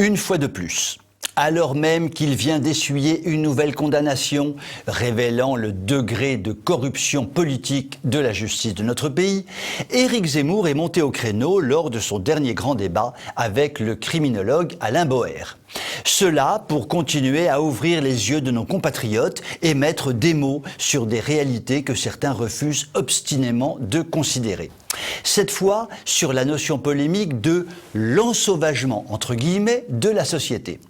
Une fois de plus, alors même qu'il vient d'essuyer une nouvelle condamnation révélant le degré de corruption politique de la justice de notre pays, Éric Zemmour est monté au créneau lors de son dernier grand débat avec le criminologue Alain Boer. Cela pour continuer à ouvrir les yeux de nos compatriotes et mettre des mots sur des réalités que certains refusent obstinément de considérer. Cette fois sur la notion polémique de l'ensauvagement, entre guillemets, de la société.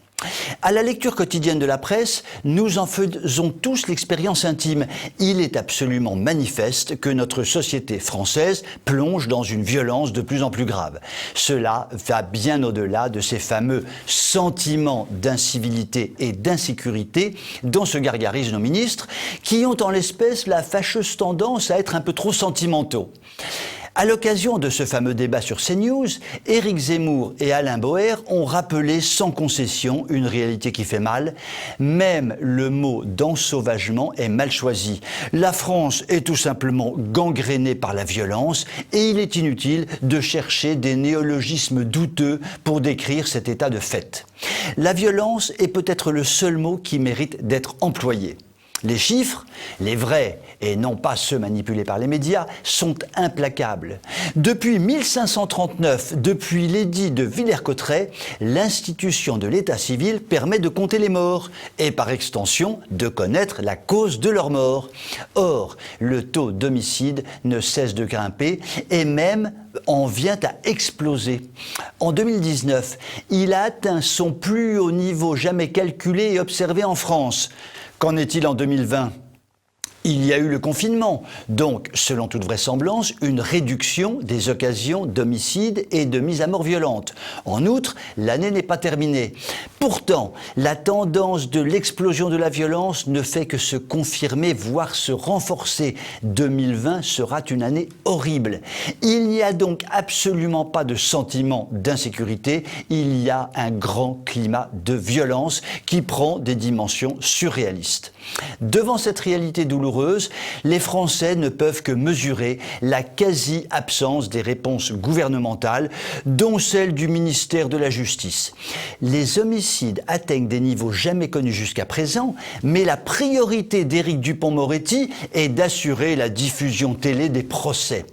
À la lecture quotidienne de la presse, nous en faisons tous l'expérience intime. Il est absolument manifeste que notre société française plonge dans une violence de plus en plus grave. Cela va bien au-delà de ces fameux sentiments d'incivilité et d'insécurité dont se gargarisent nos ministres, qui ont en l'espèce la fâcheuse tendance à être un peu trop sentimentaux. À l'occasion de ce fameux débat sur CNews, Éric Zemmour et Alain Boer ont rappelé sans concession une réalité qui fait mal. Même le mot d'ensauvagement est mal choisi. La France est tout simplement gangrénée par la violence et il est inutile de chercher des néologismes douteux pour décrire cet état de fait. La violence est peut-être le seul mot qui mérite d'être employé. Les chiffres, les vrais et non pas ceux manipulés par les médias, sont implacables. Depuis 1539, depuis l'édit de Villers-Cotterêts, l'institution de l'état civil permet de compter les morts et par extension de connaître la cause de leur mort. Or, le taux d'homicide ne cesse de grimper et même en vient à exploser. En 2019, il a atteint son plus haut niveau jamais calculé et observé en France. Qu'en est-il en 2020 ? Il y a eu le confinement, donc, selon toute vraisemblance, une réduction des occasions d'homicide et de mise à mort violente. En outre, l'année n'est pas terminée. Pourtant, la tendance de l'explosion de la violence ne fait que se confirmer, voire se renforcer. 2020 sera une année horrible. Il n'y a donc absolument pas de sentiment d'insécurité, il y a un grand climat de violence qui prend des dimensions surréalistes. Devant cette réalité douloureuse, les Français ne peuvent que mesurer la quasi-absence des réponses gouvernementales, dont celle du ministère de la Justice. Les homicides atteignent des niveaux jamais connus jusqu'à présent, mais la priorité d'Éric Dupond-Moretti est d'assurer la diffusion télé des procès.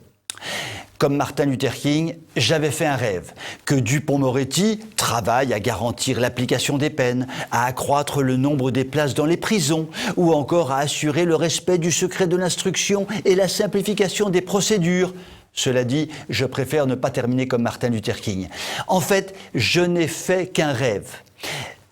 Comme Martin Luther King, j'avais fait un rêve, que Dupond-Moretti travaille à garantir l'application des peines, à accroître le nombre des places dans les prisons, ou encore à assurer le respect du secret de l'instruction et la simplification des procédures. Cela dit, je préfère ne pas terminer comme Martin Luther King. En fait, je n'ai fait qu'un rêve.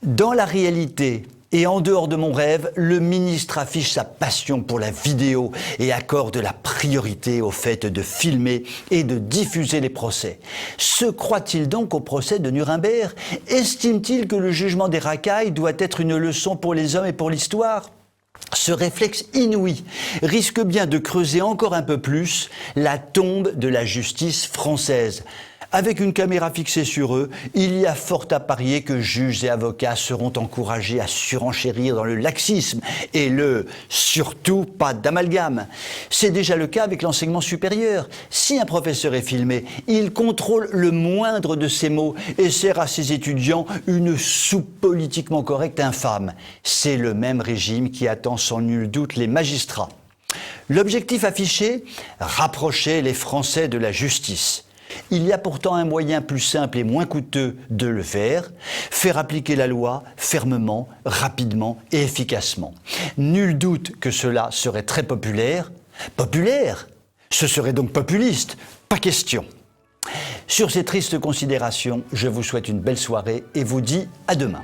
Dans la réalité, et en dehors de mon rêve, le ministre affiche sa passion pour la vidéo et accorde la priorité au fait de filmer et de diffuser les procès. Se croit-il donc au procès de Nuremberg ? Estime-t-il que le jugement des racailles doit être une leçon pour les hommes et pour l'histoire ? Ce réflexe inouï risque bien de creuser encore un peu plus la tombe de la justice française. Avec une caméra fixée sur eux, il y a fort à parier que juges et avocats seront encouragés à surenchérir dans le laxisme et le « surtout pas d'amalgame ». C'est déjà le cas avec l'enseignement supérieur. Si un professeur est filmé, il contrôle le moindre de ses mots et sert à ses étudiants une soupe politiquement correcte infâme. C'est le même régime qui attend sans nul doute les magistrats. L'objectif affiché ? Rapprocher les Français de la justice. Il y a pourtant un moyen plus simple et moins coûteux de le faire appliquer la loi fermement, rapidement et efficacement. Nul doute que cela serait très populaire. Populaire ? Ce serait donc populiste ? Pas question. Sur ces tristes considérations, je vous souhaite une belle soirée et vous dis à demain.